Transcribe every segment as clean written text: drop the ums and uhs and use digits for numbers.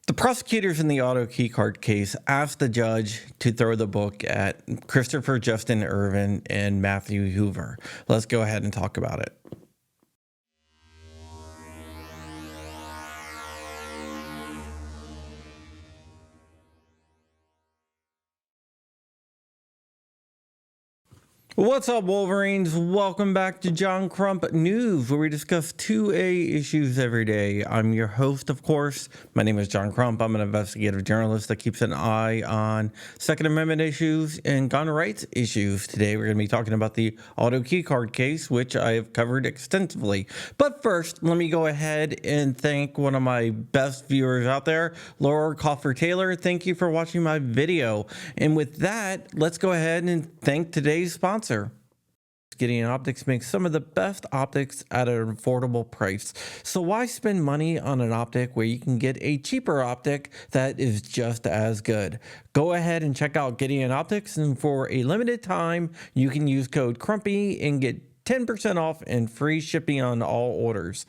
The prosecutors in the AutoKey card case asked the judge to throw the book at Christopher Justin Irvin and Matthew Hoover. Let's go ahead and talk about it. What's up, Wolverines? Welcome back to John Crump News, where we discuss 2A issues every day. I'm your host, of course. My name is John Crump. I'm an investigative journalist that keeps an eye on Second Amendment issues and gun rights issues. Today, we're going to be talking about the AutoKey card case, which I have covered extensively. But first, let me go ahead and thank one of my best viewers out there, Laura Coffer-Taylor. Thank you for watching my video. And with that, let's go ahead and thank today's sponsor. Gideon Optics makes some of the best optics at an affordable price. So why spend money on an optic where you can get a cheaper optic that is just as good? Go ahead and check out Gideon Optics, and for a limited time, you can use code CRUMPY and get 10% off and free shipping on all orders.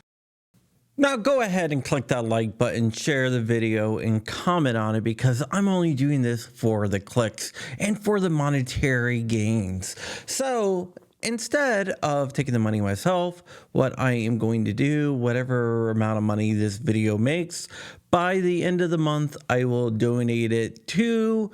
Now go ahead and click that like button, share the video, and comment on it, because I'm only doing this for the clicks and for the monetary gains. So instead of taking the money myself, what I am going to do, whatever amount of money this video makes, by the end of the month, I will donate it to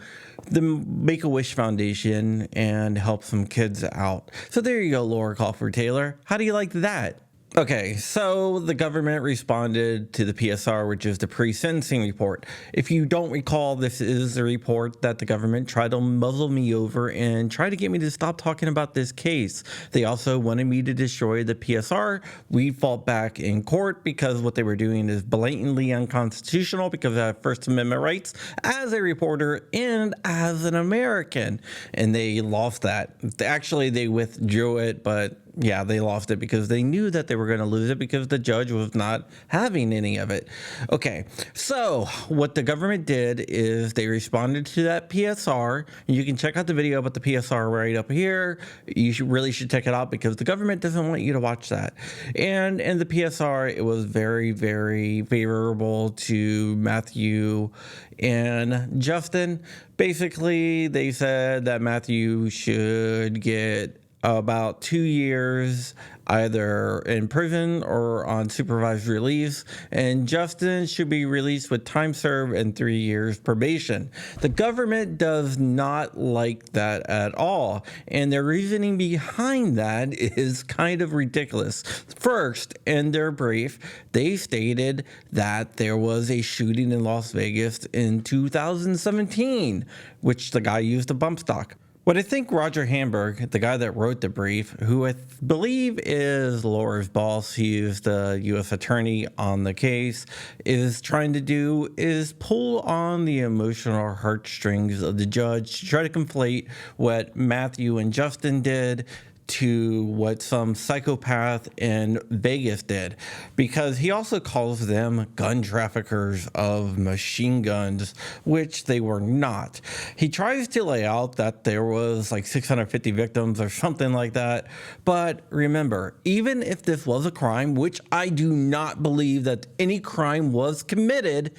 the Make-A-Wish Foundation and help some kids out. So there you go, Laura Coffer-Taylor. How do you like that? Okay, so the government responded to the PSR, which is the pre-sentencing report. If you don't recall, this is the report that the government tried to muzzle me over and try to get me to stop talking about this case. They also wanted me to destroy the PSR. We fought back in court because what they were doing is blatantly unconstitutional, because I have First Amendment rights as a reporter and as an American. And they lost that. Actually, they withdrew it, but yeah, they lost it because they knew that they were going to lose it because the judge was not having any of it. Okay, so what the government did is they responded to that PSR. You can check out the video about the PSR right up here. You really should check it out because the government doesn't want you to watch that. And in the PSR, it was very, very favorable to Matthew and Justin. Basically, they said that Matthew should get about 2 years either in prison or on supervised release, and Justin should be released with time served and 3 years probation. The government does not like that at all, and their reasoning behind that is kind of ridiculous. First, in their brief, they stated that there was a shooting in Las Vegas in 2017, which the guy used a bump stock. What I think Roger Hamburg, the guy that wrote the brief, who I believe is Laura's boss, he is the U.S. attorney on the case, is trying to do is pull on the emotional heartstrings of the judge to try to conflate what Matthew and Justin did to what some psychopath in Vegas did, because he also calls them gun traffickers of machine guns, which they were not. He tries to lay out that there was like 650 victims or something like that. But remember, even if this was a crime, which I do not believe that any crime was committed,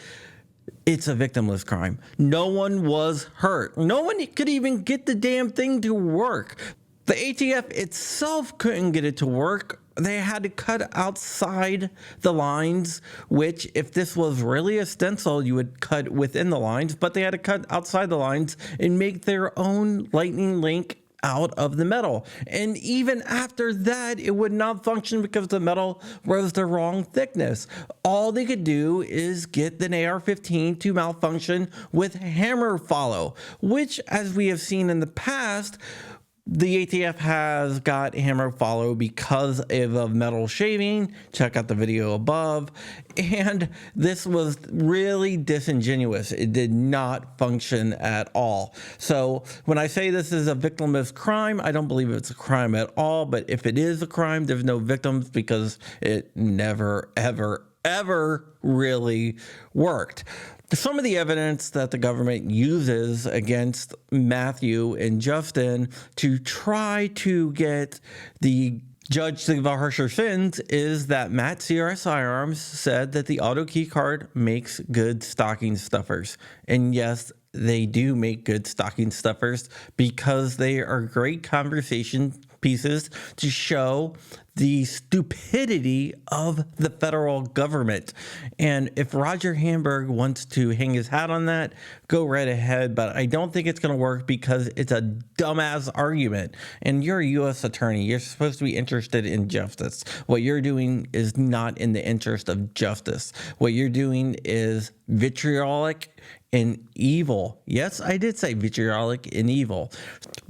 it's a victimless crime. No one was hurt. No one could even get the damn thing to work. The ATF itself couldn't get it to work. They had to cut outside the lines, which if this was really a stencil, you would cut within the lines, but they had to cut outside the lines and make their own lightning link out of the metal. And even after that, it would not function because the metal was the wrong thickness. All they could do is get an AR-15 to malfunction with hammer follow, which, as we have seen in the past, the ATF has got hammer follow because of a metal shaving. Check out the video above. And this was really disingenuous. It did not function at all. So when I say this is a victimless crime, I don't believe it's a crime at all. But if it is a crime, there's no victims because it never, ever really worked. Some of the evidence that the government uses against Matthew and Justin to try to get the Judge think about harsher sins is that Matt CRS Firearms said that the AutoKey card makes good stocking stuffers. And yes, they do make good stocking stuffers because they are great conversation pieces to show the stupidity of the federal government. And if Roger Hamburg wants to hang his hat on that, go right ahead. But I don't think it's going to work because it's a dumbass argument. And you're a U.S. attorney. You're supposed to be interested in justice. What you're doing is not in the interest of justice. What you're doing is vitriolic and evil. Yes, I did say vitriolic and evil.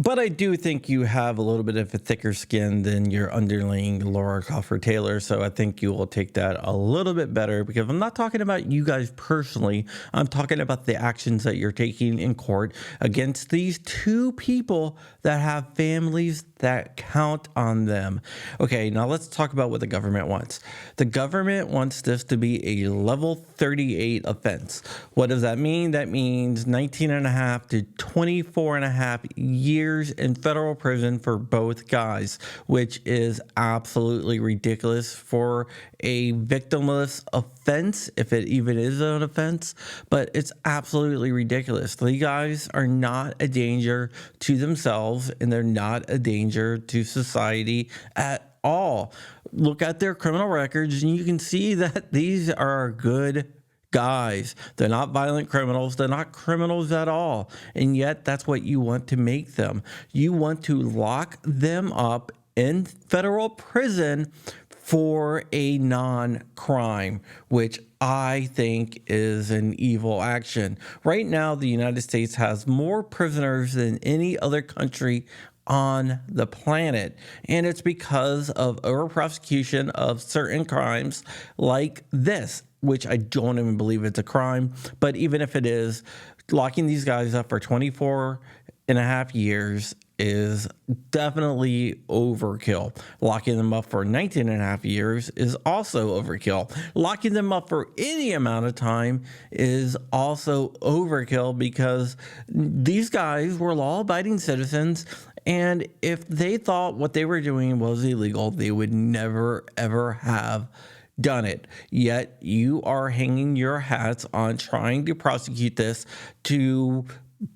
But I do think you have a little bit of a thicker skin than your underling Laura Crawford Taylor. So I think you will take that a little bit better, because I'm not talking about you guys personally. I'm talking about the actions that you're taking in court against these two people that have families that count on them. Okay, now let's talk about what the government wants. The government wants this to be a level 38 offense. What does that mean? That means 19 and a half to 24 and a half years in federal prison for both guys, which is absolutely ridiculous for a victimless offense, if it even is an offense. But it's absolutely ridiculous. The guys are not a danger to themselves, and they're not a danger to society at all. Look at their criminal records, and you can see that these are good guys. They're not violent criminals. They're not criminals at all. And yet that's what you want to make them. You want to lock them up in federal prison for a non-crime, which I think is an evil action. Right now, the United States has more prisoners than any other country on the planet, and it's because of over prosecution of certain crimes like this, which I don't even believe it's a crime. But even if it is, locking these guys up for 24 and a half years is definitely overkill. Locking them up for 19 and a half years is also overkill. Locking them up for any amount of time is also overkill, because these guys were law-abiding citizens, and if they thought what they were doing was illegal, they would never, ever have done it. Yet you are hanging your hats on trying to prosecute this to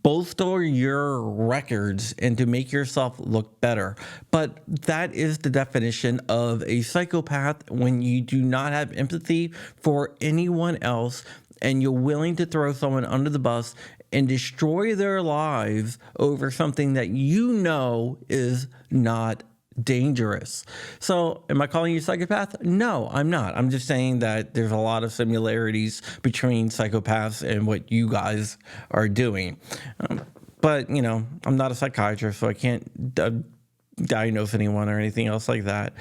bolster your records and to make yourself look better. But that is the definition of a psychopath, when you do not have empathy for anyone else and you're willing to throw someone under the bus and destroy their lives over something that you know is not dangerous. So am I calling you a psychopath? No, I'm not. I'm just saying that there's a lot of similarities between psychopaths and what you guys are doing. But, you know, I'm not a psychiatrist, so I can't diagnose anyone or anything else like that.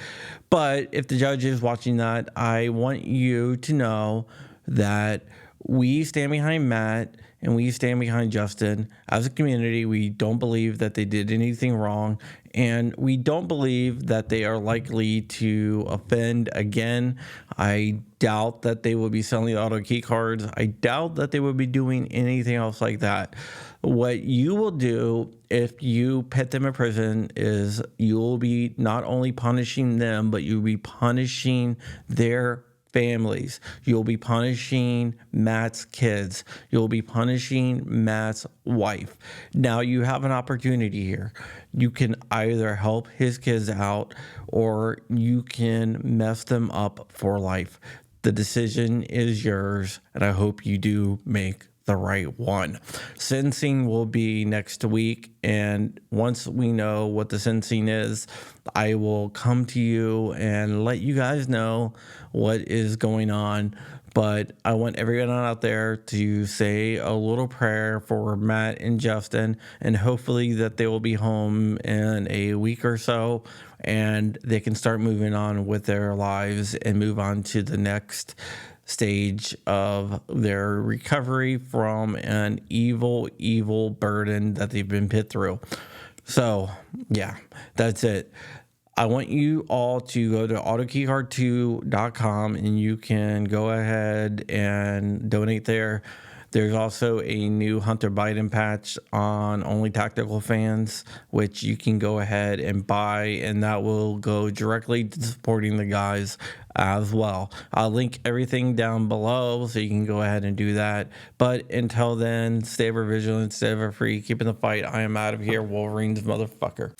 But if the judge is watching that, I want you to know that we stand behind Matt and we stand behind Justin. As a community, we don't believe that they did anything wrong, and we don't believe that they are likely to offend again. I doubt that they will be selling AutoKey cards. I doubt that they will be doing anything else like that. What you will do if you put them in prison is you will be not only punishing them, but you'll be punishing their families. You'll be punishing Matt's kids. You'll be punishing Matt's wife. Now you have an opportunity here. You can either help his kids out or you can mess them up for life. The decision is yours, and I hope you do make the right one. Sentencing will be next week, and once we know what the sentencing is, I will come to you and let you guys know what is going on. But I want everyone out there to say a little prayer for Matt and Justin, and hopefully that they will be home in a week or so and they can start moving on with their lives and move on to the next stage of their recovery from an evil, evil burden that they've been put through. So, yeah, that's it. I want you all to go to AutoKeyCard2.com and you can go ahead and donate there. There's also a new Hunter Biden patch on Only Tactical fans, which you can go ahead and buy, and that will go directly to supporting the guys as well. I'll link everything down below so you can go ahead and do that. But until then, stay ever vigilant, stay ever free, keeping the fight. I am out of here, Wolverine's motherfucker.